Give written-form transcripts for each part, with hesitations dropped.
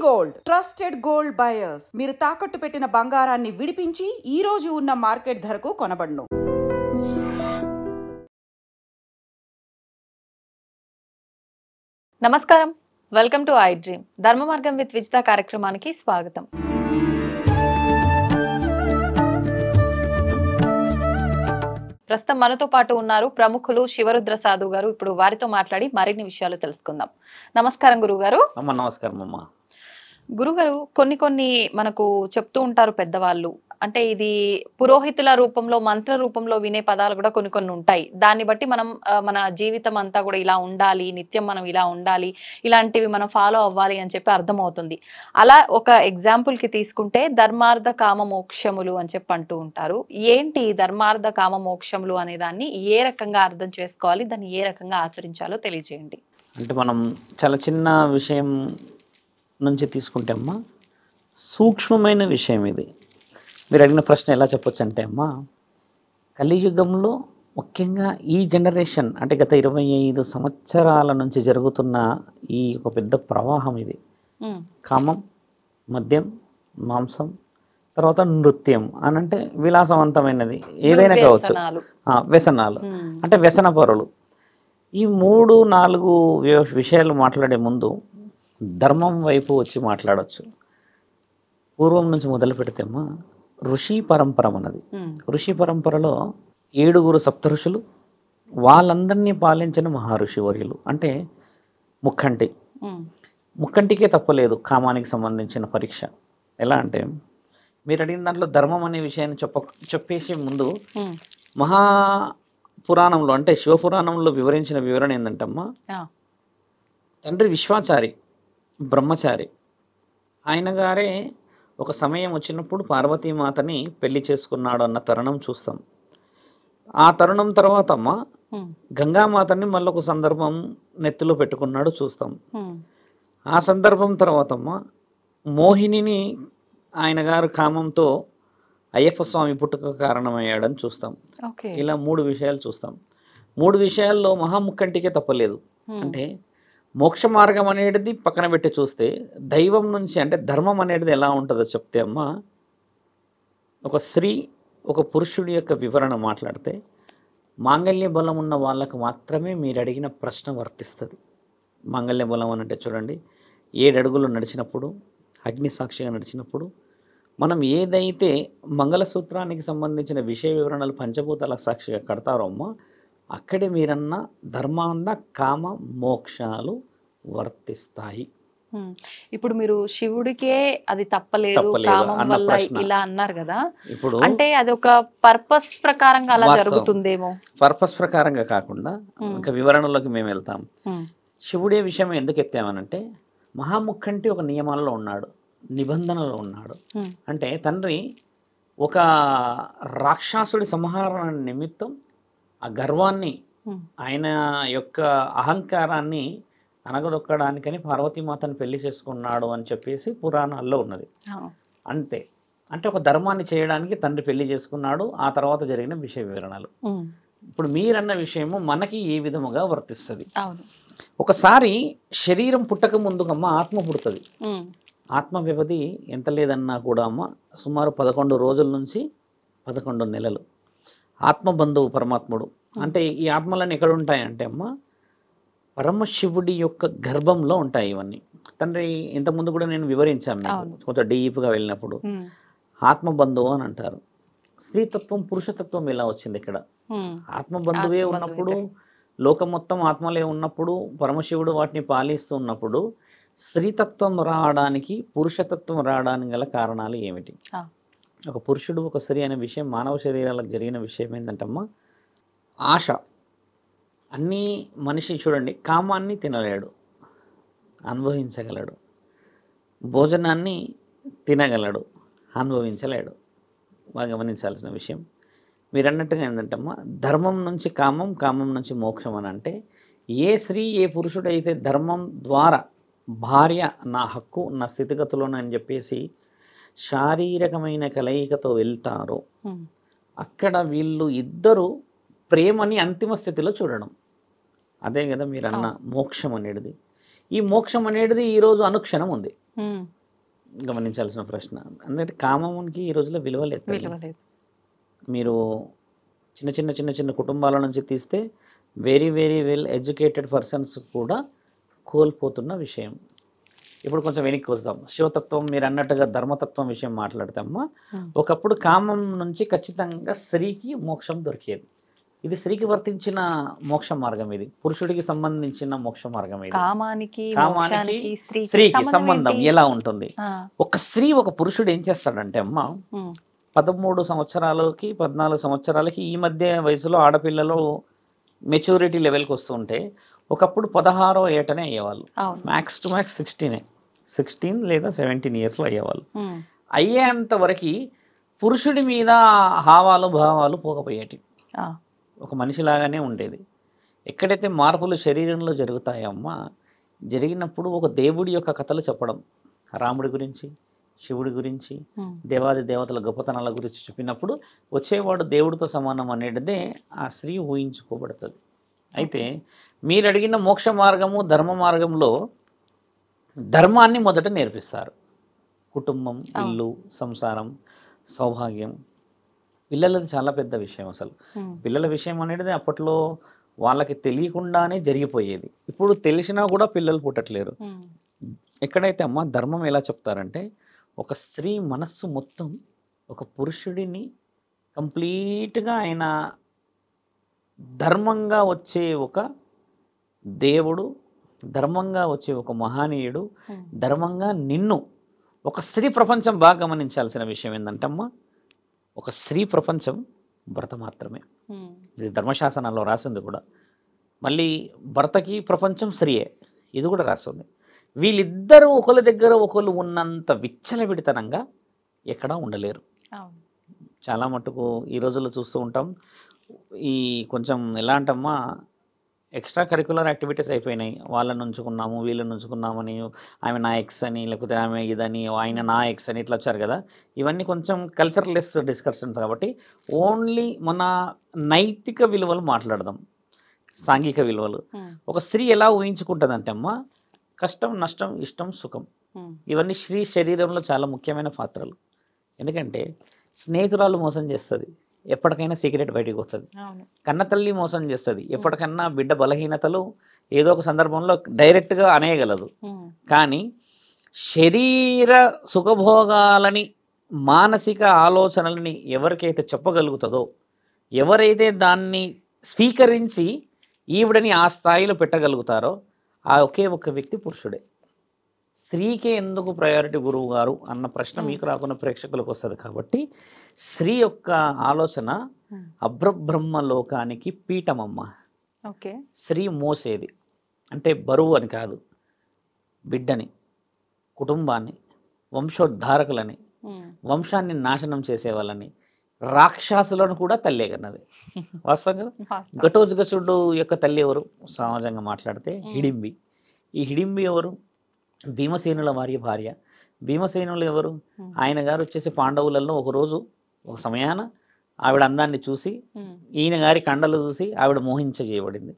Gold, trusted gold buyers. మీరు తాకట్టు పెట్టిన బంగారాన్ని విడిపించి ఈ రోజు ఉన్న మార్కెట్ ధరకు కొనబడును. నమస్కారం, వెల్కమ్ టు ఐ డ్రీమ్. ధర్మ మార్గం విత్ విజిత కార్యక్రమానికి స్వాగతం. ప్రస్తుతం మనతో పాటు ఉన్నారు ప్రముఖులు శివరుద్ర సాధు గారు. ఇప్పుడు వారితో మాట్లాడి మరిన్ని విషయాలు తెలుసుకుందాం. నమస్కారం గురుగారు. నమస్కారం అమ్మా. గురుగారు, కొన్ని మనకు చెప్తూ ఉంటారు పెద్దవాళ్ళు, అంటే ఇది పురోహితుల రూపంలో, మంత్ర రూపంలో వినే పదాలు కూడా కొన్ని ఉంటాయి. దాన్ని బట్టి మనం మన జీవితం అంతా కూడా ఇలా ఉండాలి, నిత్యం మనం ఇలా ఉండాలి, ఇలాంటివి మనం ఫాలో అవ్వాలి అని చెప్పి అర్థమవుతుంది. అలా ఒక ఎగ్జాంపుల్ కి తీసుకుంటే ధర్మార్థ కామ మోక్షములు అని చెప్పి అంటూ ఉంటారు. ఏంటి ధర్మార్థ కామ మోక్షములు అనే దాన్ని ఏ రకంగా అర్థం చేసుకోవాలి, దాన్ని ఏ రకంగా ఆచరించాలో తెలియజేయండి. అంటే మనం చాలా చిన్న విషయం నుంచి తీసుకుంటే అమ్మా, సూక్ష్మమైన విషయం ఇది. మీరు అడిగిన ప్రశ్న ఎలా చెప్పొచ్చు అంటే అమ్మా, కలియుగంలో ముఖ్యంగా ఈ జనరేషన్ అంటే గత 25 సంవత్సరాల నుంచి జరుగుతున్న ఈ ఒక పెద్ద ప్రవాహం ఇది. కామం, మద్యం, మాంసం, తర్వాత నృత్యం అని అంటే విలాసవంతమైనది ఏదైనా కావచ్చు, వ్యసనాలు అంటే వ్యసన పరులు. ఈ 3-4 విషయాలు మాట్లాడే ముందు ధర్మం వైపు వచ్చి మాట్లాడవచ్చు. పూర్వం నుంచి మొదలు పెడితేమ్మా, ఋషి పరంపర అన్నది. ఋషి పరంపరలో 7 సప్త ఋషులు, వాళ్ళందరినీ పాలించిన మహర్షి వర్యులు. అంటే ముక్కంటికే తప్పలేదు కామానికి సంబంధించిన పరీక్ష. ఎలా అంటే మీరు అడిగిన దాంట్లో ధర్మం అనే విషయాన్ని చెప్పేసే ముందు మహాపురాణంలో అంటే శివపురాణంలో వివరించిన వివరణ ఏంటంటమ్మా, తండ్రి విశ్వాచారి, బ్రహ్మచారి. ఆయన గారే ఒక సమయం వచ్చినప్పుడు పార్వతీమాతని పెళ్లి చేసుకున్నాడు అన్న తరుణం చూస్తాం. ఆ తరుణం తర్వాత అమ్మ గంగామాతని మళ్ళీ ఒక సందర్భం నెత్తిలో పెట్టుకున్నాడు చూస్తాం. ఆ సందర్భం తర్వాత అమ్మ మోహినిని ఆయన గారు కామంతో అయ్యప్ప స్వామి పుట్టుక కారణమయ్యాడని చూస్తాం. ఇలా 3 విషయాలు చూస్తాం. 3 విషయాల్లో మహాముక్కంటికే తప్పలేదు. అంటే మోక్ష మార్గం అనేది పక్కన పెట్టి చూస్తే దైవం నుంచి అంటే ధర్మం అనేది ఎలా ఉంటుందో చెప్తే అమ్మ, ఒక స్త్రీ ఒక పురుషుడి యొక్క వివరణ మాట్లాడితే మాంగళ్య బలం ఉన్న వాళ్ళకు మాత్రమే మీరు అడిగిన ప్రశ్న వర్తిస్తుంది. మాంగళ్య బలం అని అంటే చూడండి, 7 అడుగులు నడిచినప్పుడు, అగ్ని సాక్షిగా నడిచినప్పుడు, మనం ఏదైతే మంగళసూత్రానికి సంబంధించిన విషయ వివరణలు పంచభూతాల సాక్షిగా కడతారో అమ్మ, అక్కడే మీరన్న ధర్మాంధ కామ మోక్షాలు వర్తిస్తాయి. ఇప్పుడు మీరు శివుడికే అది తప్పలేదు కామం వల్ల ఇలా అన్నారు కదా, ఇప్పుడు అంటే అది ఒక పర్పస్ ప్రకారంగా అలా జరుగుతుందేమో. పర్పస్ ప్రకారంగా కాకుండా ఇంకా వివరణలోకి మేము వెళ్తాం. శివుడే విషయం ఎందుకు ఎత్తామనంటే, మహాముఖంటి ఒక నియమాల్లో ఉన్నాడు, నిబంధనలో ఉన్నాడు. అంటే తండ్రి ఒక రాక్షసుడి సంహారణ నిమిత్తం ఆ గర్వాన్ని, ఆయన యొక్క అహంకారాన్ని అనగదొక్కడానికని పార్వతీమాతను పెళ్లి చేసుకున్నాడు అని చెప్పేసి పురాణాల్లో ఉన్నది. అంతే, అంటే ఒక ధర్మాన్ని చేయడానికి తండ్రి పెళ్లి చేసుకున్నాడు. ఆ తర్వాత జరిగిన విషయ వివరణలు. ఇప్పుడు మీరన్న విషయము మనకి ఏ విధముగా వర్తిస్తుంది. ఒకసారి శరీరం పుట్టక ముందుకమ్మ ఆత్మ పుడుతుంది. ఆత్మ వ్యవధి ఎంత లేదన్నా కూడా అమ్మ సుమారు 11 రోజుల నుంచి 11 నెలలు. ఆత్మబంధువు పరమాత్ముడు. అంటే ఈ ఆత్మలన్నీ ఎక్కడ ఉంటాయంటే అమ్మ, పరమశివుడి యొక్క గర్భంలో ఉంటాయి ఇవన్నీ. తండ్రి ఇంతకుముందు కూడా నేను వివరించాను, కొంచెం డీప్గా వెళ్ళినప్పుడు. ఆత్మబంధువు అని అంటారు. స్త్రీతత్వం పురుషతత్వం ఎలా వచ్చింది ఇక్కడ? ఆత్మబంధువే ఉన్నప్పుడు, లోకం మొత్తం ఆత్మలే ఉన్నప్పుడు, పరమశివుడు వాటిని పాలిస్తూ ఉన్నప్పుడు స్త్రీతత్వం రావడానికి, పురుషతత్వం రావడానికి గల కారణాలు ఏమిటి? ఒక పురుషుడు ఒక స్త్రీ అనే విషయం మానవ శరీరాలకు జరిగిన విషయం ఏంటంటమ్మా, ఆశ. అన్నీ మనిషి చూడండి, కామాన్ని తినలేడు, అనుభవించగలడు. భోజనాన్ని తినగలడు, అనుభవించలేడు. బాగా గమనించాల్సిన విషయం. మీరు అన్నట్టుగా ఏంటంటమ్మా, ధర్మం నుంచి కామం, కామం నుంచి మోక్షం అని అంటే, ఏ స్త్రీ ఏ పురుషుడైతే ధర్మం ద్వారా భార్య నా హక్కు నా స్థితిగతులను అని చెప్పేసి శారీరకమైన కలయికతో వెళ్తారో, అక్కడ వీళ్ళు ఇద్దరు ప్రేమని అంతిమ స్థితిలో చూడడం. అదే కదా మీరు అన్న మోక్షం అనేది. ఈ మోక్షం అనేది ఈరోజు అనుక్షణం ఉంది. గమనించాల్సిన ప్రశ్న. ఎందుకంటే కామంకి ఈ రోజుల్లో విలువ లేదు తల్లి. విలువ లేదు. మీరు చిన్న కుటుంబాల నుంచి తీస్తే very very well educated persons కూడా కోల్పోతున్న విషయం. ఇప్పుడు కొంచెం వెనక్కి వస్తాం. శివతత్వం మీరు అన్నట్టుగా ధర్మతత్వం విషయం మాట్లాడతామా, ఒకప్పుడు కామం నుంచి ఖచ్చితంగా స్త్రీకి మోక్షం దొరికేది. ఇది స్త్రీకి వర్తించిన మోక్ష మార్గం, ఇది పురుషుడికి సంబంధించిన మోక్ష మార్గం. ఇది కామానికి స్త్రీకి సంబంధం ఎలా ఉంటుంది? ఒక స్త్రీ ఒక పురుషుడు ఏం చేస్తాడంటే అమ్మ 13 సంవత్సరాలకి 14 సంవత్సరాలకి ఈ మధ్య వయసులో ఆడపిల్లలు మెచ్యూరిటీ లెవెల్కి వస్తుంటే ఒకప్పుడు 16వ ఏటనే అయ్యేవాళ్ళు. మ్యాక్స్ టు మ్యాక్స్ 16 లేదా 17 ఇయర్స్లో అయ్యేవాళ్ళు. అయ్యేంత వరకు పురుషుడి మీద హావాలు భావాలు పోకపోయేటి, ఒక మనిషిలాగానే ఉండేది. ఎక్కడైతే మార్పులు శరీరంలో జరుగుతాయమ్మా, జరిగినప్పుడు ఒక దేవుడి యొక్క కథలు చెప్పడం, రాముడి గురించి శివుడి గురించి దేవాది దేవతల గొప్పతనాల గురించి చెప్పినప్పుడు వచ్చేవాడు దేవుడితో సమానం అనేటిదే ఆ స్త్రీ ఊహించుకోబడుతుంది. అయితే మీరు అడిగిన మోక్ష మార్గము ధర్మ మార్గంలో ధర్మాన్ని మొదట నేర్పిస్తారు. కుటుంబం, ఇల్లు, సంసారం, సౌభాగ్యం. పిల్లలది చాలా పెద్ద విషయం. అసలు పిల్లల విషయం అనేది అప్పట్లో వాళ్ళకి తెలియకుండానే జరిగిపోయేది. ఇప్పుడు తెలిసినా కూడా పిల్లలు పుట్టట్లేరు. ఎక్కడైతే అమ్మ ధర్మం ఎలా చెప్తారంటే, ఒక స్త్రీ మనస్సు మొత్తం ఒక పురుషుడిని కంప్లీట్గా ఆయన ధర్మంగా వచ్చే ఒక దేవుడు, ధర్మంగా వచ్చే ఒక మహనీయుడు, ధర్మంగా నిన్ను ఒక స్త్రీ ప్రపంచం బాగా గమనించాల్సిన విషయం ఏంటంటే అమ్మ, ఒక స్త్రీ ప్రపంచం భర్త మాత్రమే. ఇది ధర్మశాసనాల్లో రాసింది కూడా. మళ్ళీ భర్తకి ప్రపంచం స్త్రీయే, ఇది కూడా రాస్తుంది. వీళ్ళిద్దరూ ఒకరి దగ్గర ఒకరు ఉన్నంత విచ్చలవిడితనంగా ఎక్కడా ఉండలేరు. చాలా మటుకు ఈ రోజుల్లో చూస్తూ ఉంటాం. ఈ కొంచెం ఎలా అంటమ్మా, ఎక్స్ట్రా కరికులర్ యాక్టివిటీస్ అయిపోయినాయి. వాళ్ళని ఉంచుకున్నాము, వీళ్ళని ఉంచుకున్నామని, ఆమె నా ఎక్స్ అని, లేకపోతే ఆమె ఇదని, ఆయన నా ఎక్స్ అని ఇట్లా వచ్చారు కదా. ఇవన్నీ కొంచెం కల్చర్లెస్ డిస్కషన్స్ కాబట్టి ఓన్లీ మన నైతిక విలువలు మాట్లాడదాం, సాంఘిక విలువలు. ఒక స్త్రీ ఎలా ఊహించుకుంటుందంటే అమ్మ, కష్టం, నష్టం, ఇష్టం, సుఖం, ఇవన్నీ స్త్రీ శరీరంలో చాలా ముఖ్యమైన పాత్రలు. ఎందుకంటే స్నేహితురాలు మోసం చేస్తుంది, ఎప్పటికైనా సీక్రెట్ బయటికి వస్తుంది. కన్నతల్లి మోసం చేస్తుంది, ఎప్పటికన్నా బిడ్డ బలహీనతలు ఏదో ఒక సందర్భంలో డైరెక్ట్గా అనేయగలదు. కానీ శరీర సుఖభోగాలని, మానసిక ఆలోచనలని ఎవరికైతే చెప్పగలుగుతుందో, ఎవరైతే దాన్ని స్వీకరించి ఈవిడని ఆ స్థాయిలో పెట్టగలుగుతారో ఆ ఒకే ఒక్క వ్యక్తి పురుషుడే. స్త్రీకే ఎందుకు ప్రయారిటీ గురువు గారు అన్న ప్రశ్న మీకు రాకుండా ప్రేక్షకులకు వస్తుంది. కాబట్టి స్త్రీ యొక్క ఆలోచన అబ్రబ్రహ్మ లోకానికి పీఠమమ్మ. స్త్రీ మోసేది అంటే బరువు అని కాదు, బిడ్డని, కుటుంబాన్ని, వంశోద్ధారకులని, వంశాన్ని నాశనం చేసేవాళ్ళని, రాక్షసులను కూడా తల్లే కన్నది. వాస్తవం కదా. ఘటోత్కచుడు యొక్క తల్లి ఎవరు? సమాజంగా మాట్లాడితే హిడింబి. ఈ హిడింబి ఎవరు? భీమసేనుల భార్య. భీమసేనులు ఎవరు? ఆయన గారు వచ్చేసి పాండవులలో ఒకరోజు ఒక సమయాన ఆవిడ అందాన్ని చూసి, ఈయన గారి కండలు చూసి ఆవిడ మోహించజేయబడింది.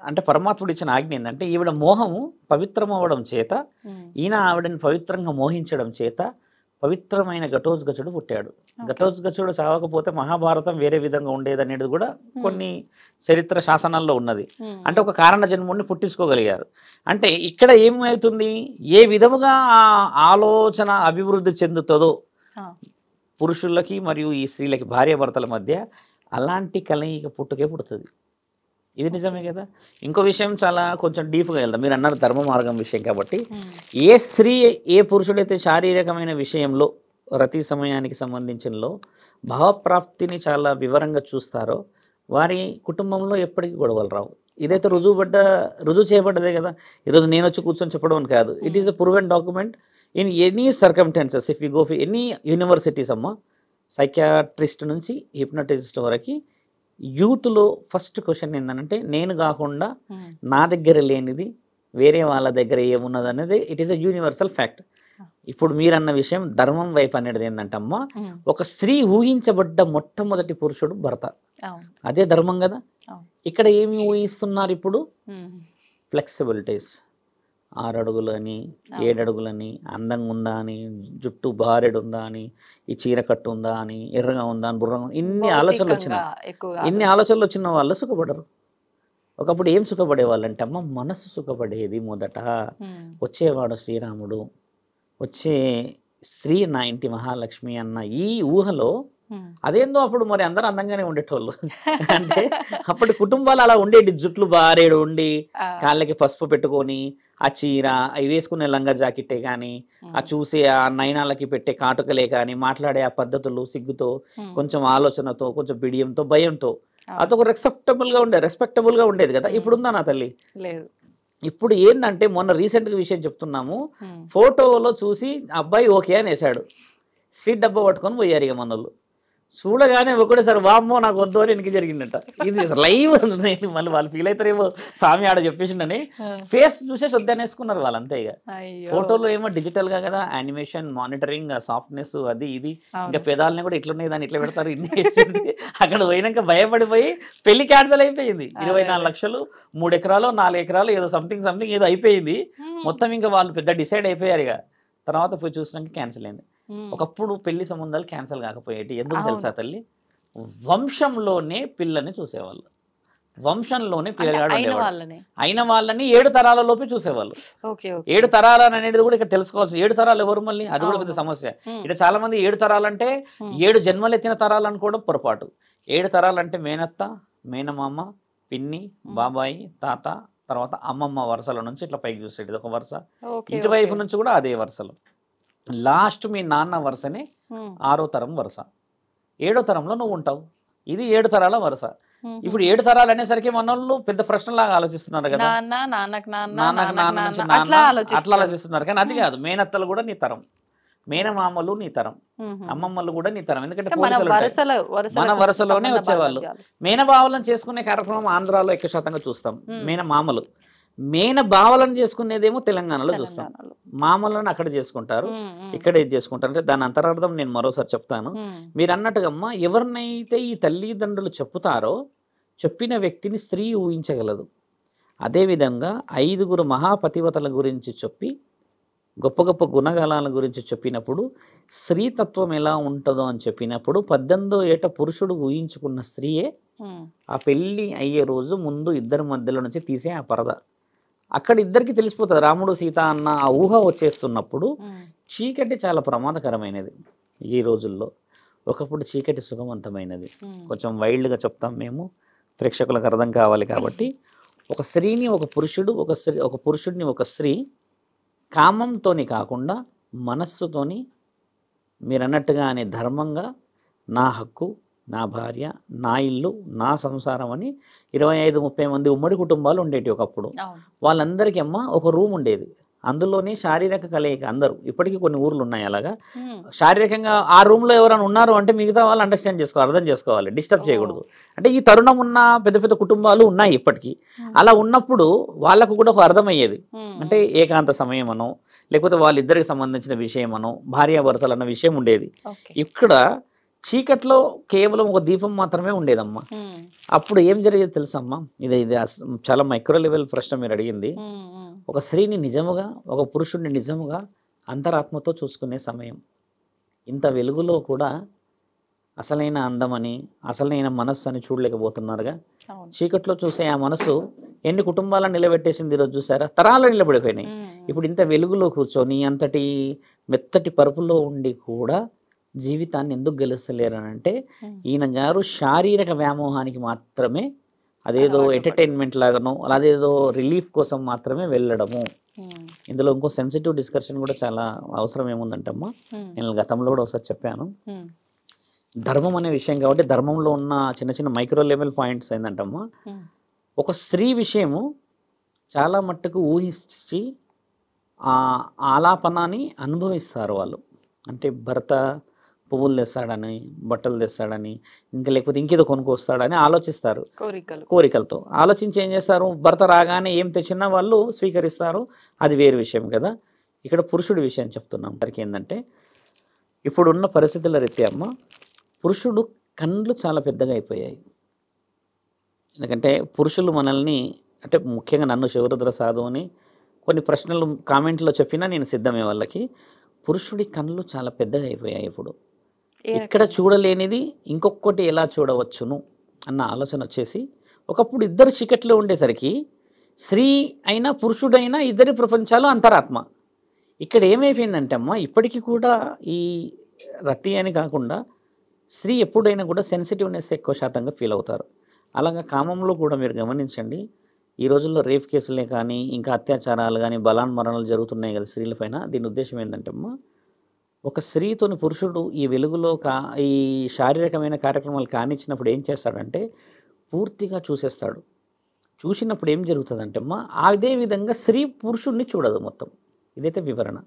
అంటే పరమాత్ముడు ఇచ్చిన ఆజ్ఞ ఏంటంటే, ఈవిడ మోహము పవిత్రం అవ్వడం చేత, ఈయన ఆవిడని పవిత్రంగా మోహించడం చేత పవిత్రమైన ఘటోత్కచుడు పుట్టాడు. ఘటోత్కచుడు చావకపోతే మహాభారతం వేరే విధంగా ఉండేదనేది కూడా కొన్ని చరిత్ర శాసనాల్లో ఉన్నది. అంటే ఒక కారణ జన్ముడిని పుట్టించుకోగలిగారు. అంటే ఇక్కడ ఏమవుతుంది, ఏ విధముగా ఆ ఆలోచన అభివృద్ధి చెందుతుందో పురుషులకి మరియు ఈ స్త్రీలకి, భార్యాభర్తల మధ్య అలాంటి కలయిక పుట్టుతుంది. ఇది నిజమే కదా. ఇంకో విషయం చాలా కొంచెం డీప్గా వెళ్దాం. మీరు అన్నారు ధర్మ మార్గం విషయం కాబట్టి, ఏ స్త్రీ ఏ పురుషుడైతే శారీరకమైన విషయంలో రతి సమయానికి సంబంధించినలో భావప్రాప్తిని చాలా వివరంగా చూస్తారో వారి కుటుంబంలో ఎప్పటికీ గొడవలు రావు. ఇదైతే రుజువు చేయబడ్డదే కదా. ఈరోజు నేను వచ్చి కూర్చొని చెప్పడం అని కాదు. It is a proven document in any circumstances. If you go for any universities అమ్మ, సైకియాట్రిస్ట్ నుంచి హిప్నటిస్ట్ వరకు, యూత్లో ఫస్ట్ క్వశ్చన్ ఏంటంటే, నేను కాకుండా నా దగ్గర లేనిది వేరే వాళ్ళ దగ్గర ఏమున్నది అనేది it is a universal fact. ఇప్పుడు మీరన్న విషయం ధర్మం వైపు అనేది ఏంటంటే అమ్మ, ఒక స్త్రీ ఊహించబడ్డ మొట్టమొదటి పురుషుడు భర్త. అదే ధర్మం కదా. ఇక్కడ ఏమి ఊహిస్తున్నారు ఇప్పుడు? ఫ్లెక్సిబిలిటీస్, 6 అడుగులని 7 అడుగులని, అందంగా ఉందా అని, జుట్టు బారెడు ఉందా అని, ఈ చీర కట్టు ఉందా అని, ఎర్రగా ఉందా అని, బుర్రగా ఇన్ని ఆలోచనలు వచ్చిన ఇన్ని ఆలోచనలు వచ్చిన వాళ్ళు సుఖపడరు. ఒకప్పుడు ఏం సుఖపడేవాళ్ళు అంటే అమ్మ మనసు సుఖపడేది మొదట. వచ్చేవాడు శ్రీరాముడు, వచ్చే స్త్రీ నా ఇంటి మహాలక్ష్మి అన్న ఈ ఊహలో అదేందో అప్పుడు మరి అందరూ అందంగానే ఉండేటోళ్ళు. అంటే అప్పటి కుటుంబాలు అలా ఉండేటి, జుట్లు బారేడు ఉండి, కాళ్ళకి పసుపు పెట్టుకొని, ఆ చీర అవి వేసుకునే లంగా జాకెట్టే కానీ, ఆ చూసే ఆ నయనాలకి పెట్టే కాటుకలే కానీ, మాట్లాడే ఆ పద్ధతులు సిగ్గుతో, కొంచెం ఆలోచనతో, కొంచెం బిడియంతో, భయంతో, అదొక రెస్పెక్టబుల్ గా ఉండేది కదా. ఇప్పుడుందా నా తల్లి? లేదు. ఇప్పుడు ఏంటంటే మొన్న రీసెంట్గా విషయం చెప్తున్నాము, ఫోటోలో చూసి అబ్బాయి ఓకే అని వేశాడు, స్వీట్ డబ్బా పట్టుకొని పోయారు. ఇక మనోళ్ళు చూడగానే ఒకటేసారి వామ్మో నాకు వద్దు అని వెనక్కి జరిగిందట. ఇది లైవ్ మళ్ళీ వాళ్ళు ఫీల్ అవుతారేమో, స్వామి ఆడ చెప్పేసిండని ఫేస్ చూసేసి వద్దనేసుకున్నారు వాళ్ళు అంతే. ఇక ఫోటోలో ఏమో డిజిటల్ గా కదా, యానిమేషన్, మానిటరింగ్, సాఫ్ట్నెస్, అది ఇది, ఇంకా పెదాలని కూడా ఇట్లున్నాయి దాన్ని ఇట్లా పెడతారు, ఇన్ని అక్కడ పోయినాక భయపడిపోయి పెళ్లి క్యాన్సల్ అయిపోయింది. 24 లక్షలు, 3 ఎకరాలు 4 ఎకరాలు ఏదో సంథింగ్ ఏదో అయిపోయింది మొత్తం. ఇంకా వాళ్ళు పెద్ద డిసైడ్ అయిపోయారు. ఇక తర్వాత పోయి చూసినాక క్యాన్సిల్ అయింది. ఒకప్పుడు పెళ్లి సంబంధాలు క్యాన్సిల్ కాకపోయేటి, ఎందుకు తెలుసా తల్లి? వంశంలోనే పిల్లని చూసేవాళ్ళు, వంశంలోనే పిల్లగాడు అయిన వాళ్ళని 7 తరాలలోపే చూసేవాళ్ళు. 7 తరాలు అనేది కూడా ఇక్కడ తెలుసుకోవాల్సి, 7 తరాలు ఎవరు మళ్ళీ, అది కూడా పెద్ద సమస్య. ఇక్కడ చాలా మంది 7 తరాలంటే 7 జన్మలు ఎత్తిన తరాలు అనుకోవడం పొరపాటు. 7 తరాలంటే మేనత్త, మేనమామ, పిన్ని, బాబాయి, తాత, తర్వాత అమ్మమ్మ వరుసల నుంచి ఇట్లా పైకి చూసేది ఒక వరుస, ఇటువైపు నుంచి కూడా అదే వరుసలు, లాస్ట్ మీ నాన్న వరుసనే 6వ తరం వరుస, 7వ తరంలో నువ్వు ఉంటావు. ఇది 7 తరాల వరుస. ఇప్పుడు 7 తరాలు అనేసరికి మనోళ్ళు పెద్ద ప్రశ్నలాగా ఆలోచిస్తున్నారు కదా, నాన్నకు నాన్న నుంచి నాన్న అట్లా ఆలోచిస్తున్నారు. కానీ అది కాదు, మేనత్తలు కూడా నీ తరం, మేనమామలు నీ తరం, అమ్మమ్మలు కూడా నీ తరం. ఎందుకంటే మన వరుసలోనే వచ్చేవాళ్ళు. మేనబావలను చేసుకునే కార్యక్రమం ఆంధ్రాలో ఎక్కువ శాతంగా చూస్తాం. మేనమామలు, మేన భావలను చేసుకునేదేమో తెలంగాణలో చూస్తాం, మామలను అక్కడ చేసుకుంటారు, ఇక్కడ ఇది చేసుకుంటారు. అంటే దాని అంతరార్థం నేను మరోసారి చెప్తాను. మీరు అన్నట్టుగా అమ్మ, ఎవరినైతే ఈ తల్లిదండ్రులు చెప్పుతారో చెప్పిన వ్యక్తిని స్త్రీ ఊహించగలదు. అదేవిధంగా 5గురు మహాపతివతల గురించి చెప్పి, గొప్ప గొప్ప గుణగణాల గురించి చెప్పినప్పుడు, స్త్రీతత్వం ఎలా ఉంటుందో అని చెప్పినప్పుడు 18వ ఏట పురుషుడు ఊహించుకున్న స్త్రీయే ఆ పెళ్ళి అయ్యే రోజు ముందు ఇద్దరి మధ్యలో నుంచి తీసే ఆ పరద. అక్కడ ఇద్దరికి తెలిసిపోతుంది రాముడు సీత అన్న ఆ ఊహ వచ్చేస్తున్నప్పుడు. చీకటి చాలా ప్రమాదకరమైనది ఈ రోజుల్లో. ఒకప్పుడు చీకటి సుఖవంతమైనది. కొంచెం వైల్డ్గా చెప్తాం మేము, ప్రేక్షకులకు అర్థం కావాలి కాబట్టి. ఒక స్త్రీని ఒక పురుషుడు, ఒక పురుషుడిని ఒక స్త్రీ కామంతోని కాకుండా మనస్సుతోని, మీరు అన్నట్టుగా అనే ధర్మంగా, నా హక్కు, నా భార్య, నా ఇల్లు, నా సంసారం అని 25-30 మంది ఉమ్మడి కుటుంబాలు ఉండేవి ఒకప్పుడు. వాళ్ళందరికీ అమ్మ ఒక రూమ్ ఉండేది, అందులోనే శారీరక కలయిక అందరూ. ఇప్పటికీ కొన్ని ఊర్లు ఉన్నాయి అలాగా. శారీరకంగా ఆ రూమ్లో ఎవరైనా ఉన్నారు అంటే మిగతా వాళ్ళు అండర్స్టాండ్ చేసుకోవాలి, అర్థం చేసుకోవాలి, డిస్టర్బ్ చేయకూడదు. అంటే ఈ తరుణం ఉన్న పెద్ద పెద్ద కుటుంబాలు ఉన్నాయి ఇప్పటికీ. అలా ఉన్నప్పుడు వాళ్ళకు కూడా ఒక అర్థమయ్యేది. అంటే ఏకాంత సమయం అనో, లేకపోతే వాళ్ళిద్దరికి సంబంధించిన విషయం అనో, భార్యాభర్తలు అన్న విషయం ఉండేది. ఇక్కడ చీకట్లో కేవలం ఒక దీపం మాత్రమే ఉండేదమ్మా. అప్పుడు ఏం జరిగేది తెలుసమ్మా? ఇది చాలా మైక్రో లెవెల్ ప్రశ్న మీరు అడిగింది. ఒక స్త్రీని నిజముగా, ఒక పురుషుడిని నిజముగా అంతరాత్మతో చూసుకునే సమయం. ఇంత వెలుగులో కూడా అసలైన అందమని, అసలైన మనస్సు అని చూడలేకపోతున్నారుగా. చీకట్లో చూసే ఆ మనసు ఎన్ని కుటుంబాలను నిలబెట్టేసింది ఈరోజు చూసారా? తరాలు నిలబడిపోయినాయి. ఇప్పుడు ఇంత వెలుగులో కూర్చొని అంతటి మెత్తటి పరుపులో ఉండి కూడా జీవితాన్ని ఎందుకు గెలుస్తలేరు అని అంటే, ఈయన గారు శారీరక వ్యామోహానికి మాత్రమే, అదేదో ఎంటర్టైన్మెంట్ లాగానో అదేదో రిలీఫ్ కోసం మాత్రమే వెళ్ళడము. ఇందులో ఇంకో సెన్సిటివ్ డిస్కషన్ కూడా చాలా అవసరం ఏముందంటమ్మా, నేను గతంలో కూడా ఒకసారి చెప్పాను. ధర్మం అనే విషయం కాబట్టి ధర్మంలో ఉన్న చిన్న చిన్న మైక్రో లెవెల్ పాయింట్స్ ఏంటంటమ్మా, ఒక స్త్రీ విషయము చాలా మట్టుకు ఊహించి ఆ ఆలాపనాన్ని అనుభవిస్తారు వాళ్ళు. అంటే భర్త పువ్వులు తెస్తాడని, బట్టలు తెస్తాడని, ఇంకా లేకపోతే ఇంకేదో కొనుక్కొస్తాడని ఆలోచిస్తారు. కోరికలతో ఆలోచించి ఏం చేస్తారు, భర్త రాగానే ఏం తెచ్చినా వాళ్ళు స్వీకరిస్తారు. అది వేరు విషయం కదా. ఇక్కడ పురుషుడి విషయం చెప్తున్నాం. సరికి ఏంటంటే, ఇప్పుడున్న పరిస్థితుల రీత్యా అమ్మ, పురుషుడు కళ్ళు చాలా పెద్దగా అయిపోయాయి. ఎందుకంటే పురుషులు మనల్ని, అంటే ముఖ్యంగా నన్ను శివరుద్ర సాధువుని కొన్ని ప్రశ్నలు కామెంట్లో చెప్పినా నేను సిద్ధమే వాళ్ళకి. పురుషుడి కళ్ళు చాలా పెద్దగా అయిపోయాయి ఇప్పుడు. ఇక్కడ చూడలేనిది ఇంకొకటి ఎలా చూడవచ్చును అన్న ఆలోచన వచ్చేసి, ఒకప్పుడు ఇద్దరు చీకట్లో ఉండేసరికి స్త్రీ అయినా పురుషుడైనా ఇద్దరి ప్రపంచాలు అంతరాత్మ. ఇక్కడ ఏమైపోయిందంటే అమ్మ, ఇప్పటికీ కూడా ఈ రతి అని కాకుండా స్త్రీ ఎప్పుడైనా కూడా సెన్సిటివ్నెస్ ఎక్కువ శాతంగా ఫీల్ అవుతారు. అలాగా కామంలో కూడా మీరు గమనించండి, ఈ రోజుల్లో రేప్ కేసులే కానీ, ఇంకా అత్యాచారాలు కానీ, బలాన్మరణలు జరుగుతున్నాయి కదా స్త్రీలపైన. దీని ఉద్దేశం ఏంటంటే అమ్మ, ఒక స్త్రీతోని పురుషుడు ఈ వెలుగులో ఈ శారీరకమైన కార్యక్రమాలు కానిచ్చినప్పుడు ఏం చేస్తాడంటే పూర్తిగా చూసేస్తాడు. చూసినప్పుడు ఏం జరుగుతుందంటే అమ్మ, అదే విధంగా స్త్రీ పురుషుడిని చూడదు మొత్తం. ఇదైతే వివరణ.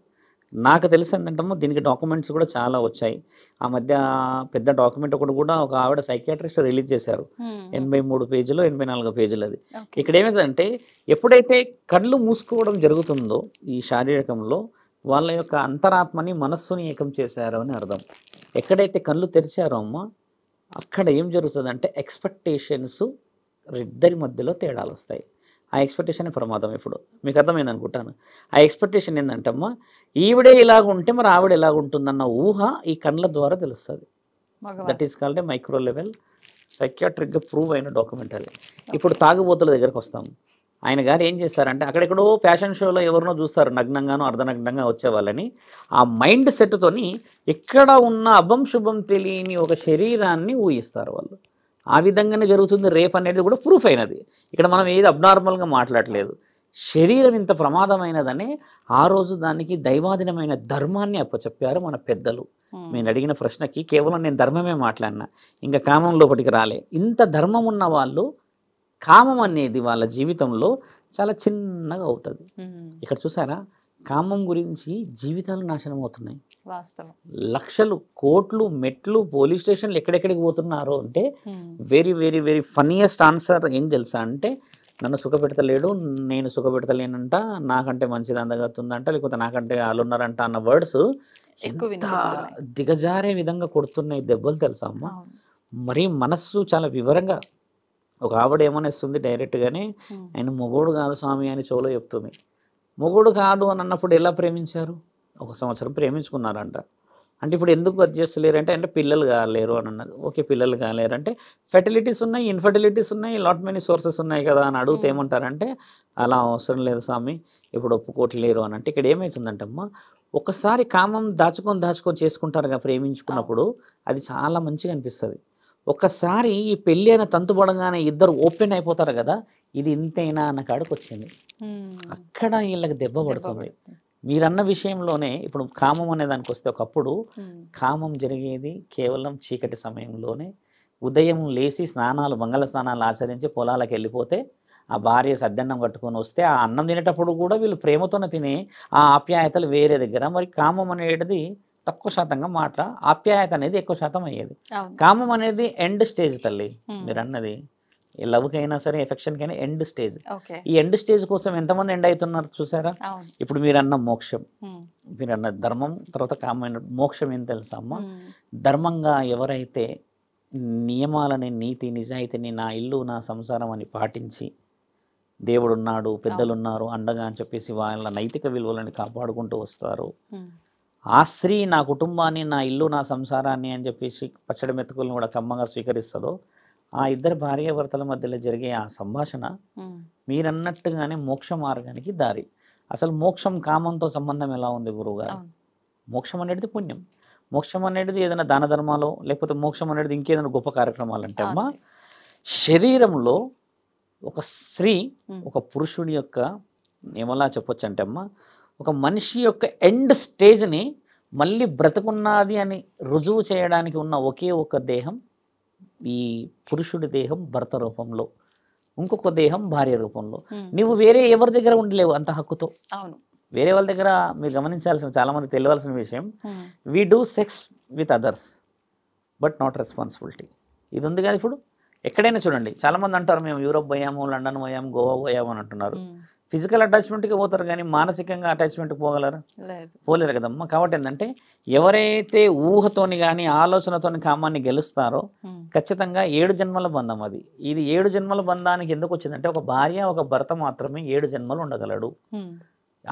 నాకు తెలిసి ఏంటంటమ్మా, దీనికి డాక్యుమెంట్స్ కూడా చాలా వచ్చాయి. ఆ మధ్య పెద్ద డాక్యుమెంట్ ఒకటి కూడా ఒక ఆవిడ సైకియాట్రిస్ట్ రిలీజ్ చేశారు. 83 పేజీలో 84 పేజీలు అది. ఇక్కడ ఏమైందంటే, ఎప్పుడైతే కళ్ళు మూసుకోవడం జరుగుతుందో ఈ శారీరకంలో, వాళ్ళ యొక్క అంతరాత్మని మనస్సుని ఏకం చేశారు అని అర్థం. ఎక్కడైతే కళ్ళు తెరిచారో అమ్మ, అక్కడ ఏం జరుగుతుందంటే ఎక్స్పెక్టేషన్స్ ఇద్దరి మధ్యలో తేడాలు వస్తాయి. ఆ ఎక్స్పెక్టేషన్ ప్రమాదం. ఇప్పుడు మీకు అర్థమైంది అనుకుంటాను. ఆ ఎక్స్పెక్టేషన్ ఏంటంటే అమ్మ, ఈవిడే ఇలాగ ఉంటే మరి ఆవిడ ఎలాగ ఉంటుందన్న ఊహ ఈ కళ్ళ ద్వారా తెలుస్తుంది. That is called a micro level సైకియాట్రిక్గా ప్రూవ్ అయిన డాక్యుమెంట్ అది. ఇప్పుడు తాగుబోతుల దగ్గరకు వస్తాం. ఆయన గారు ఏం చేస్తారంటే, అక్కడెక్కడో ఫ్యాషన్ షోలో ఎవరినో చూస్తారు నగ్నంగానో అర్ధనగ్నంగా వచ్చే వాళ్ళని. ఆ మైండ్ సెట్తోని ఎక్కడ ఉన్న అభం శుభం తెలియని ఒక శరీరాన్ని ఊహిస్తారు వాళ్ళు. ఆ విధంగానే జరుగుతుంది. రేప్ అనేది కూడా ప్రూఫ్ అయినది. ఇక్కడ మనం ఏది అబ్నార్మల్గా మాట్లాడలేదు. శరీరం ఇంత ప్రమాదమైనదని ఆ రోజు దానికి దైవాధీనమైన ధర్మాన్ని అప్పచెప్పారు మన పెద్దలు. నేను అడిగిన ప్రశ్నకి కేవలం నేను ధర్మమే మాట్లాడినా, ఇంకా కామం లోపలికి రాలే. ఇంత ధర్మం ఉన్న వాళ్ళు కామం అనేది వాళ్ళ జీవితంలో చాలా చిన్నగా అవుతుంది. ఇక్కడ చూసారా, కామం గురించి జీవితాలు నాశనం అవుతున్నాయి. లక్షలు, కోట్లు, మెట్లు, పోలీస్ స్టేషన్లు ఎక్కడెక్కడికి పోతున్నారో అంటే very very very funniest answer ఏం తెలుసా అంటే, నన్ను సుఖపెడతలేడు, నేను సుఖపెడతలేనంట, నాకంటే మంచిది అందగతుందంట, లేకపోతే నాకంటే వాళ్ళు ఉన్నారంట అన్న వర్డ్స్ ఎంత దిగజారే విధంగా కొడుతున్నాయి దెబ్బలు తెలుసా అమ్మ. మరి మనస్సు చాలా వివరంగా, ఒక ఆవిడ ఏమనేస్తుంది డైరెక్ట్గానే, ఆయన మొగోడు కాదు స్వామి అని చెవులో చెప్తుంది. మొగోడు కాదు అని అన్నప్పుడు ఎలా ప్రేమించారు? 1 సంవత్సరం ప్రేమించుకున్నారంట. అంటే ఇప్పుడు ఎందుకు అది చేస్తలేరంటే, అంటే పిల్లలు కాలేరు అని అన్నది. ఓకే, పిల్లలు కాలేరు అంటే ఫెర్టిలిటీస్ ఉన్నాయి, ఇన్ఫర్టిలిటీస్ ఉన్నాయి, లాట్ మెనీ సోర్సెస్ ఉన్నాయి కదా అని అడిగితే ఏమంటారంటే, అలా అవసరం లేదు స్వామి, ఇప్పుడు ఒప్పుకోవట్లేరు అని. అంటే ఇక్కడ ఏమవుతుందంటే అమ్మ, ఒకసారి కామం దాచుకొని చేసుకుంటారుగా ప్రేమించుకున్నప్పుడు, అది చాలా మంచిగా అనిపిస్తుంది. ఒక్కసారి ఈ పెళ్ళి అయిన తంతు పడగానే ఇద్దరు ఓపెన్ అయిపోతారు కదా, ఇది ఇంతైనా అన్న కాడికి వచ్చింది. అక్కడ వీళ్ళకి దెబ్బ పడుతుంది. మీరన్న విషయంలోనే ఇప్పుడు కామం అనే దానికి వస్తే, ఒకప్పుడు కామం జరిగేది కేవలం చీకటి సమయంలోనే. ఉదయం లేచి స్నానాలు, మంగళ స్నానాలు ఆచరించి పొలాలకు వెళ్ళిపోతే, ఆ భార్య సద్దన్నం కట్టుకొని వస్తే ఆ అన్నం తినేటప్పుడు కూడా వీళ్ళు ప్రేమతోనే తినే ఆ ఆప్యాయతలు వేరే దగ్గర. మరి కామం అనేది తక్కువ శాతంగా మాట, ఆప్యాయత అనేది ఎక్కువ శాతం అయ్యేది. కామం అనేది ఎండ్ స్టేజ్ తల్లి. మీరు అన్నది లవ్కి అయినా సరే, ఎఫెక్షన్కి అయినా ఎండ్ స్టేజ్. ఈ ఎండ్ స్టేజ్ కోసం ఎంతమంది ఎండ్ అవుతున్నారు చూసారా. ఇప్పుడు మీరు అన్న మోక్షం, మీరు అన్న ధర్మం, తర్వాత కామైన మోక్షం ఏం తెలుసా అమ్మ, ధర్మంగా ఎవరైతే నియమాలని, నీతి నిజాయితీని, నా ఇల్లు నా సంసారం అని పాటించి, దేవుడున్నాడు, పెద్దలున్నారు అండగా అని చెప్పేసి వాళ్ళ నైతిక విలువలని కాపాడుకుంటూ వస్తారు, ఆ స్త్రీ నా కుటుంబాన్ని, నా ఇల్లు నా సంసారాన్ని అని చెప్పేసి పచ్చడి మెతుకులను కూడా కమ్మగా స్వీకరిస్తుందో, ఆ ఇద్దరు భార్యాభర్తల మధ్యలో జరిగే ఆ సంభాషణ మీరన్నట్టుగానే మోక్ష మార్గానికి దారి. అసలు మోక్షం కామంతో సంబంధం ఎలా ఉంది గురువుగారు? మోక్షం అనేది పుణ్యం. మోక్షం అనేది ఏదైనా దాన ధర్మాలు, లేకపోతే మోక్షం అనేది ఇంకేదైనా గొప్ప కార్యక్రమాలు అంటే అమ్మ, శరీరంలో ఒక స్త్రీ ఒక పురుషుడి యొక్క ఏమలా చెప్పొచ్చు అంటే అమ్మ, ఒక మనిషి యొక్క ఎండ్ స్టేజ్ని మళ్ళీ బ్రతుకున్నది అని రుజువు చేయడానికి ఉన్న ఒకే ఒక దేహం ఈ పురుషుడి దేహం భర్త రూపంలో, ఇంకొక దేహం భార్య రూపంలో. నువ్వు వేరే ఎవరి దగ్గర ఉండలేవు అంత హక్కుతో. వేరే వాళ్ళ దగ్గర మీరు గమనించాల్సిన, చాలా మంది తెలియాల్సిన విషయం, we do sex with others but not responsibility. ఇది ఉంది కదా. ఇప్పుడు ఎక్కడైనా చూడండి, చాలామంది అంటారు మేము యూరోప్ పోయాము, లండన్ పోయాము, గోవా పోయాము అని అంటున్నారు. ఫిజికల్ అటాచ్మెంట్కి పోతారు కానీ మానసికంగా అటాచ్మెంట్కి పోగలరా? పోలేరు కదమ్మా. కాబట్టి ఏంటంటే, ఎవరైతే ఊహతోని కానీ ఆలోచనతోని కామాన్ని గెలుస్తారో ఖచ్చితంగా 7 జన్మల బంధం అది. ఇది 7 జన్మల బంధానికి ఎందుకు వచ్చిందంటే, ఒక భార్య ఒక భర్త మాత్రమే 7 జన్మలు ఉండగలడు.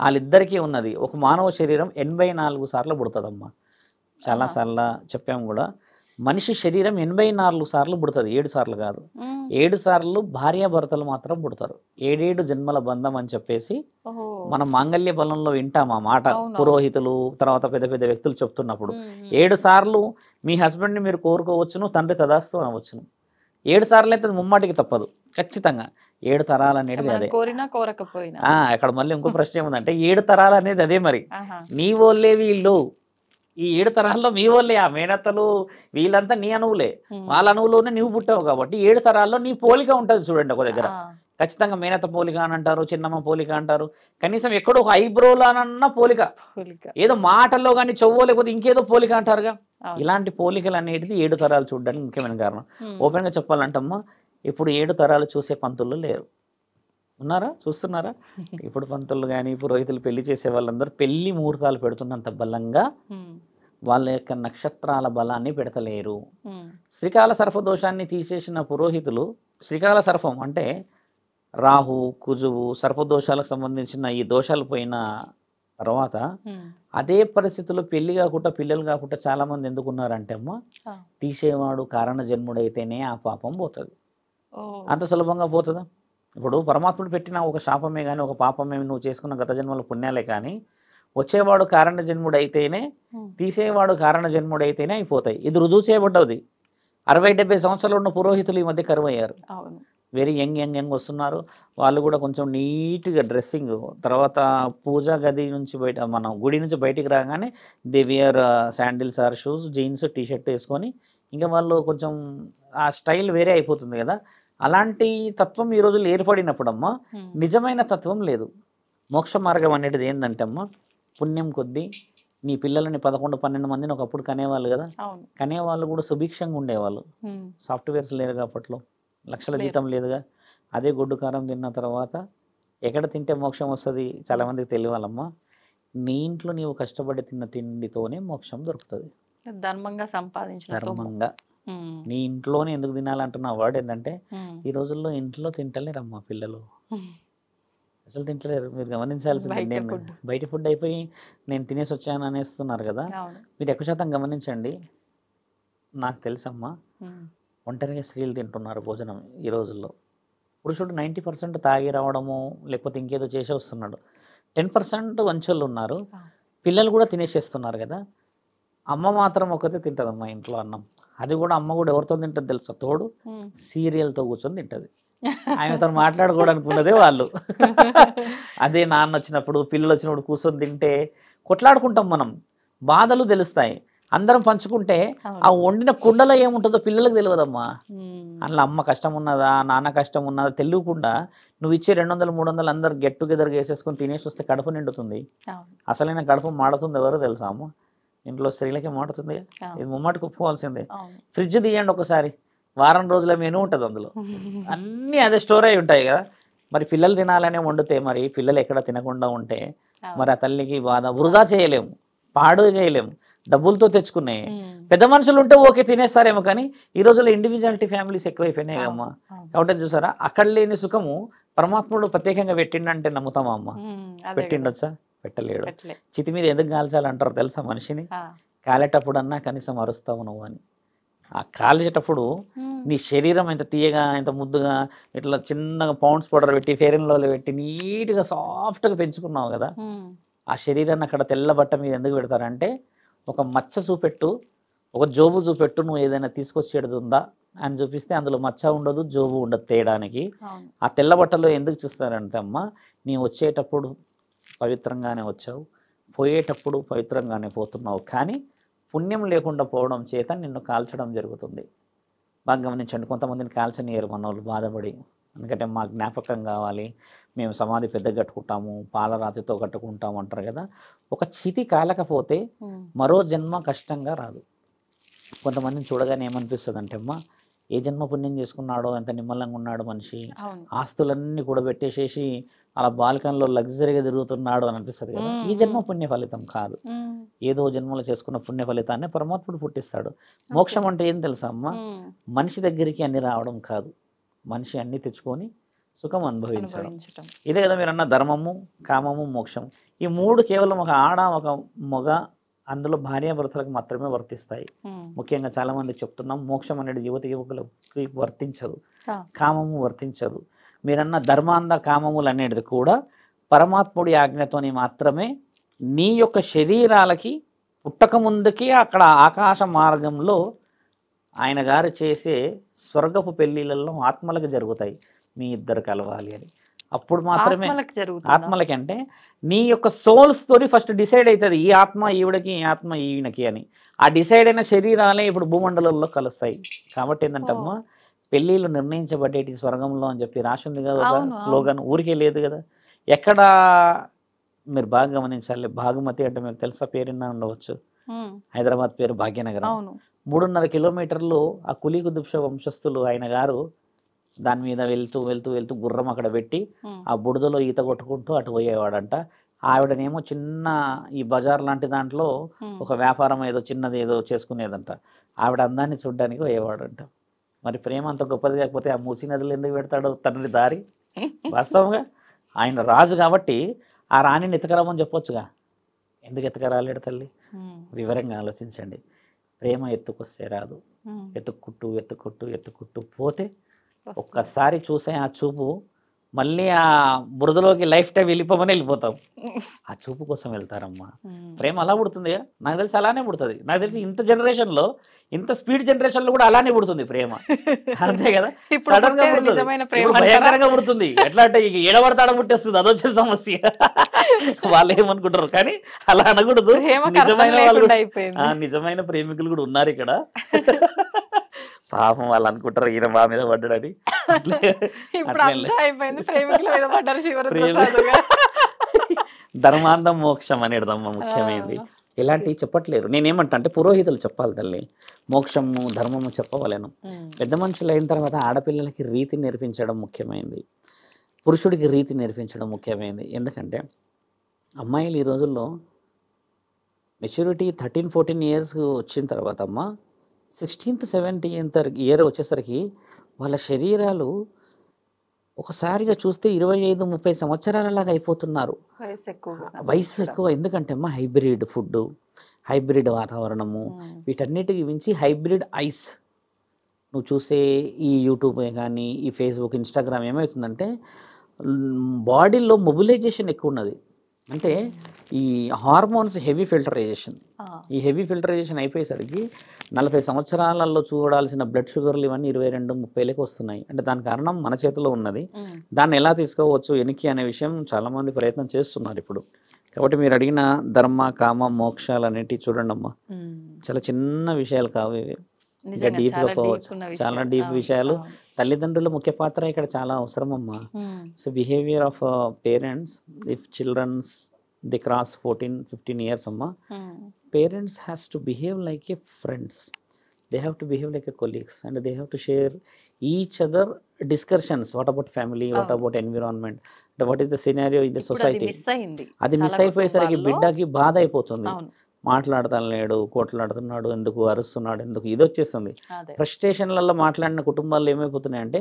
వాళ్ళిద్దరికీ ఉన్నది. ఒక మానవ శరీరం 84 సార్లు పుడుతుందమ్మా. చాలాసార్లు చెప్పాము కూడా, మనిషి శరీరం 84 సార్లు పుడుతుంది, 7 సార్లు కాదు. 7 సార్లు భార్యాభర్తలు మాత్రం పుడతారు. 7 జన్మల బంధం అని చెప్పేసి మనం మాంగళ్య బలంలో వింటాం ఆ మాట. పురోహితులు తర్వాత పెద్ద పెద్ద వ్యక్తులు చెప్తున్నప్పుడు 7 సార్లు మీ హస్బెండ్ని మీరు కోరుకోవచ్చును, తండ్రి తదాస్తు అనవచ్చును. 7 సార్లు అయితే ముమ్మాటికి తప్పదు ఖచ్చితంగా. 7 తరాలు అనేది అదే. అక్కడ మళ్ళీ ఇంకో ప్రశ్న ఏముందంటే 7 తరాలు అనేది అదే. మరి నీ వాళ్ళే వీళ్ళు, ఈ 7 తరాల్లో మీ వాళ్ళే, ఆ మేనత్తలు వీళ్ళంతా నీ అణువులే, వాళ్ళ అణువులోనే నీవు పుట్టావు కాబట్టి 7 తరాల్లో నీ పోలిక ఉంటుంది. చూడండి ఒక దగ్గర ఖచ్చితంగా మేనత్త పోలిక అని అంటారు, చిన్నమ్మ పోలిక అంటారు, కనీసం ఎక్కడో ఒక ఐబ్రోలానన్న పోలిక, ఏదో మాటల్లో కానీ చెవ్వో లేకపోతే ఇంకేదో పోలిక అంటారుగా. ఇలాంటి పోలికలు అనేది 7 తరాలు చూడడానికి ముఖ్యమైన కారణం. ఓపెన్గా చెప్పాలంటమ్మా, ఇప్పుడు 7 తరాలు చూసే పంతులు లేరు. ఉన్నారా? చూస్తున్నారా? ఇప్పుడు పంతులు కానీ పురోహితులు పెళ్లి చేసే వాళ్ళందరూ పెళ్లి ముహూర్తాలు పెడుతున్నంత బలంగా వాళ్ళ యొక్క నక్షత్రాల బలాన్ని పెడతలేరు. శ్రీకాల సర్పదోషాన్ని తీసేసిన పురోహితులు, శ్రీకాల సర్పం అంటే రాహు, కుజువు, సర్పదోషాలకు సంబంధించిన ఈ దోషాలు పోయిన తర్వాత అదే పరిస్థితుల్లో పెళ్లి కాకుండా పిల్లలు కాకుండా చాలా మంది ఎందుకున్నారంటే అమ్మ, తీసేవాడు కారణ జన్ముడైతేనే ఆ పాపం పోతుంది. అంత సులభంగా పోతుందా? ఇప్పుడు పరమాత్ముడు పెట్టిన ఒక శాపమే కానీ ఒక పాపమే నువ్వు చేసుకున్న గత జన్మల పుణ్యాలే కానీ, వచ్చేవాడు కారణ జన్ముడైతేనే, తీసేవాడు కారణ జన్ముడైతేనే అయిపోతాయి. ఇది రుజువు చేయబడ్డది. 60-70 సంవత్సరాలు ఉన్న పురోహితులు ఈ మధ్య కరువు అయ్యారు. వెరీ యంగ్ వస్తున్నారు. వాళ్ళు కూడా కొంచెం నీట్గా డ్రెస్సింగ్, తర్వాత పూజా గది నుంచి బయట, మనం గుడి నుంచి బయటికి రాగానే they wear sandals or shoes, jeans, t shirt వేసుకొని ఇంకా వాళ్ళు కొంచెం ఆ స్టైల్ వేరే అయిపోతుంది కదా. అలాంటి తత్వం ఈ రోజుల్లో ఏర్పడినప్పుడమ్మా నిజమైన తత్వం లేదు. మోక్ష మార్గం అనేది ఏంటంటే అమ్మా, పుణ్యం కొద్దీ నీ పిల్లలని 11-12 మందిని ఒకప్పుడు కనేవాళ్ళు కదా. కనేవాళ్ళు కూడా సుభిక్షంగా ఉండేవాళ్ళు. సాఫ్ట్వేర్స్ లేరుగా అప్పట్లో, లక్షల జీతం లేదుగా. అదే గొడ్డు కారం తిన్న తర్వాత ఎక్కడ తింటే మోక్షం వస్తుంది చాలామందికి తెలియాలమ్మా. నీ ఇంట్లో నీవు కష్టపడి తిన్న తిండితోనే మోక్షం దొరుకుతుంది. ధర్మంగా సంపాదించిన, ధర్మంగా నీ ఇంట్లోనే ఎందుకు తినాలంటున్న వర్డ్ ఏంటంటే, ఈ రోజుల్లో ఇంట్లో తింటలేరమ్మా పిల్లలు, అసలు తింటలేరు. మీరు గమనించాల్సింది, నేను బయట ఫుడ్ అయిపోయి నేను తినేసి వచ్చాను అనేస్తున్నారు కదా. మీరు ఎక్కువ శాతం గమనించండి. నాకు తెలుసమ్మా, ఒంటరిగా స్త్రీలు తింటున్నారు భోజనం ఈ రోజుల్లో. పురుషుడు 90% తాగి రావడము లేకపోతే ఇంకేదో చేసే వస్తున్నాడు. 10% వంచోళ్ళు ఉన్నారు. పిల్లలు కూడా తినేసేస్తున్నారు కదా. అమ్మ మాత్రం ఒకతే తింటుందమ్మా ఇంట్లో అన్నం. అది కూడా అమ్మ కూడా ఎవరితో తింటుంది తెలుసా? తోడు సీరియల్తో కూర్చొని తింటుంది. ఆయనతో మాట్లాడుకోవడానికి ఉన్నదే వాళ్ళు. అదే నాన్న వచ్చినప్పుడు పిల్లలు వచ్చినప్పుడు కూర్చొని తింటే కొట్లాడుకుంటాం మనం, బాధలు తెలుస్తాయి. అందరం పంచుకుంటే ఆ వండిన కుండలో ఏముంటుందో పిల్లలకు తెలియదమ్మా. అందులో అమ్మ కష్టం ఉన్నదా, నాన్న కష్టం ఉన్నదా తెలియకుండా నువ్వు ఇచ్చే 200-300 అందరు గెట్ టుగెదర్గా వేసేసుకొని తినేసి వస్తే కడుపు నిండుతుంది. అసలైన కడుపు మాడుతుంది ఎవరో తెలుసా అమ్మ? ఇంట్లో స్త్రీలకే మాడుతుంది. ఇది ముమ్మాటికి ఒప్పుకోవాల్సిందే. ఫ్రిడ్జ్ తీయండి ఒకసారి, వారం రోజుల మెనూ ఉంటుంది అందులో, అన్నీ అదే స్టోర్ అయి ఉంటాయి కదా. మరి పిల్లలు తినాలనే వండితే మరి పిల్లలు ఎక్కడ తినకుండా ఉంటే మరి ఆ తల్లికి బాధ. వృధా చేయలేము, పాడు చేయలేము, డబ్బులతో తెచ్చుకున్నాయి. పెద్ద మనుషులు ఉంటే ఓకే తినేస్తారేమో, కానీ ఈ రోజుల్లో ఇండివిజువాలిటీ ఫ్యామిలీస్ ఎక్కువైపోయినాయి అమ్మా. కాబట్టి చూసారా, అక్కడ లేని సుఖము పరమాత్ముడు ప్రత్యేకంగా పెట్టిండంటే నమ్ముతామా అమ్మ? పెట్టిండొచ్చా? పెట్టలేడు. చితి మీద ఎందుకు కాల్చాలంటారు తెలుసా మనిషిని? కాలేటప్పుడన్నా కనీసం అరుస్తావు నువ్వు అని. ఆ కాల్చేటప్పుడు నీ శరీరం ఎంత తీయగా ఎంత ముద్దుగా ఇట్లా చిన్నగా పౌండ్స్ పౌడర్ పెట్టి ఫెయిర్ అండ్ లవ్లీ పెట్టి నీట్గా సాఫ్ట్గా పెంచుకున్నావు కదా. ఆ శరీరాన్ని అక్కడ తెల్ల బట్ట మీద ఎందుకు పెడతారంటే, ఒక మచ్చ చూపెట్టు, ఒక జోబు చూపెట్టు, నువ్వు ఏదైనా తీసుకొచ్చేది ఉందా అని చూపిస్తే అందులో మచ్చ ఉండదు, జోబు ఉండదు తేయడానికి. ఆ తెల్ల బట్టలో ఎందుకు చూస్తారంటే అమ్మ, నీ వచ్చేటప్పుడు పవిత్రంగానే వచ్చావు, పోయేటప్పుడు పవిత్రంగానే పోతున్నావు, కానీ పుణ్యం లేకుండా పోవడం చేత నిన్ను కాల్చడం జరుగుతుంది. బాగా గమనించండి. కొంతమందిని కాల్చనియరు మన వాళ్ళు బాధపడి, ఎందుకంటే మా జ్ఞాపకం కావాలి, మేము సమాధి పెద్ద కట్టుకుంటాము, పాలరాతితో కట్టుకుంటాము అంటారు కదా. ఒక చితి కాలకపోతే మరో జన్మ కష్టంగా రాదు. కొంతమందిని చూడగానే ఏమనిపిస్తుంది అంటే అమ్మ, ఏ జన్మ పుణ్యం చేసుకున్నాడో, ఎంత నిమ్మలంగా ఉన్నాడు మనిషి, ఆస్తులన్నీ కూడా పెట్టేసేసి అలా బాల్కన్లో లగ్జరీగా తిరుగుతున్నాడు అని అనిపిస్తుంది కదా. ఈ జన్మ పుణ్య ఫలితం కాదు, ఏదో జన్మలో చేసుకున్న పుణ్య ఫలితాన్ని పరమాత్ముడు పుట్టిస్తాడు. మోక్షం అంటే ఏం తెలుసా అమ్మ? మనిషి దగ్గరికి అన్ని రావడం కాదు, మనిషి అన్ని తెచ్చుకొని సుఖం అనుభవించడం. అనుభవించటం. ఇదే కదా మీరు అన్న ధర్మము, కామము, మోక్షం. ఈ 3 కేవలం ఒక ఆడ ఒక మగ అందులో భార్యాభర్తలకు మాత్రమే వర్తిస్తాయి. ముఖ్యంగా చాలామంది చెప్తున్నాం మోక్షం అనేది యువకులకి వర్తించదు, కామము వర్తించదు. మీరన్న ధర్మాంధ కామములు అనేది కూడా పరమాత్ముడి ఆజ్ఞతోని మాత్రమే నీ యొక్క శరీరాలకి పుట్టక ముందుకి అక్కడ ఆకాశ మార్గంలో ఆయన గారు చేసే స్వర్గపు పెళ్ళిళ్ళల్లో ఆత్మలకు జరుగుతాయి. మీ ఇద్దరు కలవాలి అని అప్పుడు మాత్రమే ఆత్మలకి అంటే నీ యొక్క సోల్స్ తోని ఫస్ట్ డిసైడ్ అవుతుంది ఈ ఆత్మ ఈవిడకి, ఈ ఆత్మ ఈయనకి అని. ఆ డిసైడ్ అయిన శరీరాలే ఇప్పుడు భూమండలంలో కలుస్తాయి. కాబట్టి ఏంటంటమ్మా పెళ్ళిళ్ళు నిర్ణయించబడేటి స్వర్గంలో అని చెప్పి రాసింది కదా స్లోగన్, ఊరికే లేదు కదా. ఎక్కడ మీరు బాగా గమనించాలి, భాగమతి అంటే మీకు తెలుసా, పేరున్నా ఉండవచ్చు, హైదరాబాద్ పేరు భాగ్యనగరం. 3.5 కిలోమీటర్లు ఆ కులీ కుతుబ్ షా వంశస్థులు ఆయన గారు దాని మీద వెళ్తూ వెళ్తూ వెళ్తూ గుర్రం అక్కడ పెట్టి ఆ బుడదలో ఈత కొట్టుకుంటూ అటు పోయేవాడంట. ఆవిడనేమో చిన్న ఈ బజార్ లాంటి దాంట్లో ఒక వ్యాపారం ఏదో చిన్నది ఏదో చేసుకునేదంట. ఆవిడ అందాన్ని చూడడానికి పోయేవాడంట. మరి ప్రేమ అంత గొప్పది కాకపోతే ఆ మూసీ నదులు ఎందుకు పెడతాడు తండ్రి దారి? వాస్తవంగా ఆయన రాజు కాబట్టి ఆ రాణిని ఎత్తుకరామని చెప్పొచ్చుగా, ఎందుకు ఎత్తుకరాలేడు తల్లి? వివరంగా ఆలోచించండి. ప్రేమ ఎత్తుకొస్తే రాదు, ఎత్తుక్కుంటూ ఎత్తుక్కుంటూ ఎత్తుక్కుంటూ పోతే ఒక్కసారి చూసే ఆ చూపు మళ్ళీ ఆ బురదలోకి లైఫ్ టైం వెళ్ళిపోమని వెళ్ళిపోతాం. ఆ చూపు కోసం వెళ్తారమ్మా. ప్రేమ అలా పుడుతుంది, నాకు తెలిసి అలానే పుడుతుంది. నాకు తెలిసి ఇంత జనరేషన్లో, ఇంత స్పీడ్ జనరేషన్లో కూడా అలానే పుడుతుంది ప్రేమ, అంతే కదా. సడన్ గా పుడుతుంది, భయంకరంగా పుడుతుంది. ఎట్లా అంటే ఇక ఏడబడతాడ పుట్టేస్తుంది, అదొచ్చిన సమస్య. వాళ్ళు ఏమనుకుంటారు కానీ అలా అనకూడదు. నిజమైన వాళ్ళు, నిజమైన ప్రేమికులు కూడా ఉన్నారు ఇక్కడ. పాపం వాళ్ళు అనుకుంటారు ఈయన మా మీద పడ్డాడని. ధర్మాంధం మోక్షం అనేదమ్మా ముఖ్యమైనది. ఇలాంటివి చెప్పట్లేరు. నేనేమంటా అంటే పురోహితులు చెప్పాలి తల్లి, మోక్షము ధర్మము చెప్పవలేను. పెద్ద మనుషులు అయిన తర్వాత ఆడపిల్లలకి రీతి నేర్పించడం ముఖ్యమైనది, పురుషుడికి రీతి నేర్పించడం ముఖ్యమైనది. ఎందుకంటే అమ్మాయిలు ఈ రోజుల్లో మెచ్యూరిటీ 13-14 ఇయర్స్ వచ్చిన తర్వాత అమ్మ 16th 17th ఇయర్ వచ్చేసరికి వాళ్ళ శరీరాలు ఒకసారిగా చూస్తే 25-30 సంవత్సరాలలాగా అయిపోతున్నారు. వయసు ఎక్కువ. ఎందుకంటే అమ్మ హైబ్రిడ్ ఫుడ్, హైబ్రిడ్ వాతావరణము, వీటన్నిటికి మించి హైబ్రిడ్ ఐస్. నువ్వు చూసే ఈ యూట్యూబ్ కానీ ఈ ఫేస్బుక్, ఇన్స్టాగ్రామ్ ఏమవుతుందంటే బాడీలో మొబిలైజేషన్ ఎక్కువ ఉన్నది. అంటే ఈ హార్మోన్స్ హెవీ ఫిల్టరైజేషన్, ఈ హెవీ ఫిల్టరైజేషన్ అయిపోయేసరికి 40 సంవత్సరాలలో చూడాల్సిన బ్లడ్ షుగర్లు ఇవన్నీ 22-30లకు వస్తున్నాయి. అంటే దాని కారణం మన చేతిలో ఉన్నది. దాన్ని ఎలా తీసుకోవచ్చు వెనక్కి అనే విషయం చాలామంది ప్రయత్నం చేస్తున్నారు ఇప్పుడు. కాబట్టి మీరు అడిగిన ధర్మ కామ మోక్షాలు అనేటివి చూడండి అమ్మా, చాలా చిన్న విషయాలు కావు ఇవి, ఇంకా డీప్గా పోవచ్చు. చాలా డీప్ విషయాలు. తల్లిదండ్రుల ముఖ్య పాత్ర ఇక్కడ చాలా అవసరం అమ్మా. So behaviour of parents, if childrens they cross 14-15 years అమ్మా, parents has to behave like a friends, they have to behave like a colleagues and they have to share each other discussions. What about family, what about environment, what is the scenario in the society. అది miss అయిపోయేసరికి బిడ్డకి బాధ అయిపోతుంది. మాట్లాడతాను లేడు, కోట్లాడుతున్నాడు, ఎందుకు అరుస్తున్నాడు, ఎందుకు ఇది వచ్చేస్తుంది. ఫ్రస్ట్రేషన్లలో మాట్లాడిన కుటుంబాల్లో ఏమైపోతున్నాయంటే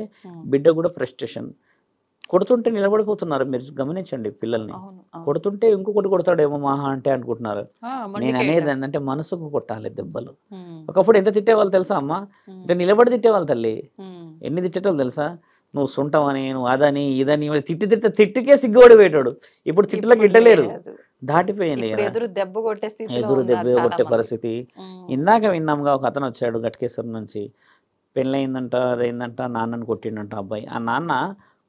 బిడ్డ కూడా ఫ్రస్ట్రేషన్. కొడుతుంటే నిలబడిపోతున్నారు. మీరు గమనించండి పిల్లల్ని, కొడుతుంటే ఇంకొకటి కొడతాడేమో మహా అంటే అనుకుంటున్నారు. నేను అనేది ఏంటంటే మనసుకు కొట్టాలి దెబ్బలు. ఒకప్పుడు ఎంత తిట్టేవాళ్ళు తెలుసా అమ్మ, అంటే నిలబడి తిట్టేవాళ్ళు తల్లి. ఎన్ని తిట్టేటోళ్ళు తెలుసా, నువ్వు సుంటవని, నువ్వు అదని ఇదని, తిట్టుకే సిగ్గుపడిపోయేటాడు. ఇప్పుడు తిట్టులకు ఇట్టలేరు, దాటిపోయింది. ఎదురు దెబ్బ కొట్టే పరిస్థితి. ఇందాక విన్నాంగా ఒక అతను వచ్చాడు గట్కేశ్వరం నుంచి, పెళ్ళయిందంట, అదైందంట, నాన్నని కొట్టిండంట అబ్బాయి. ఆ నాన్న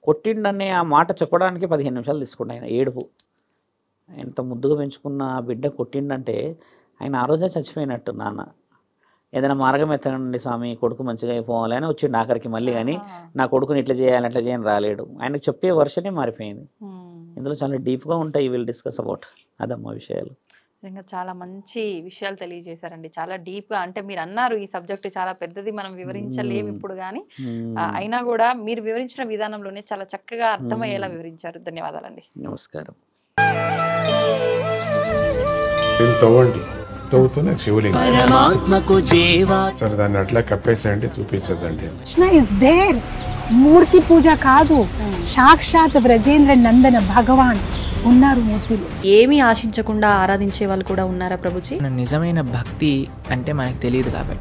కొట్టిండనే ఆ మాట చెప్పడానికి 15 నిమిషాలు తీసుకుంటా ఆయన ఏడుపు. ఎంత ముద్దుగా పెంచుకున్న ఆ బిడ్డ కొట్టిండంటే ఆయన ఆ రోజే చచ్చిపోయినట్టు. నాన్న ఏదైనా మార్గం ఎత్తకండి స్వామి, కొడుకు మంచిగా అయిపోవాలి అని వచ్చిండు ఆఖరికి మళ్ళీ. కానీ నా కొడుకుని ఇట్లా చేయాలి అట్లా చేయని రాలేడు. ఆయనకు చెప్పే వర్షనే మారిపోయింది. ఇందులో చాలా డీప్గా ఉంటాయి, విల్ డిస్కస్ అబౌట్ అదమ్మా విషయాలు. నిజంగా చాలా మంచి విషయాలు తెలియజేశారండి, చాలా డీప్గా. అంటే మీరు అన్నారు ఈ సబ్జెక్ట్ చాలా పెద్దది, మనం వివరించలేము ఇప్పుడు, కానీ అయినా కూడా మీరు వివరించిన విధానంలోనే చాలా చక్కగా అర్థమయ్యేలా వివరించారు. ధన్యవాదాలండి. నమస్కారం. తవ్వుతూనే శివలింగం. సరే దాన్ని అట్లా కప్పేసేయండి, చూపించదండి. మూర్తి పూజ కాదు, సాక్షాత్ బ్రజేంద్ర నందన భగవాన్ ఉన్నారు మూర్తిలో. ఏమీ ఆశించకుండా ఆరాధించే వాళ్ళు కూడా ఉన్నారా ప్రభుజీ? నిజమైన భక్తి అంటే మనకు తెలియదు కాబట్టి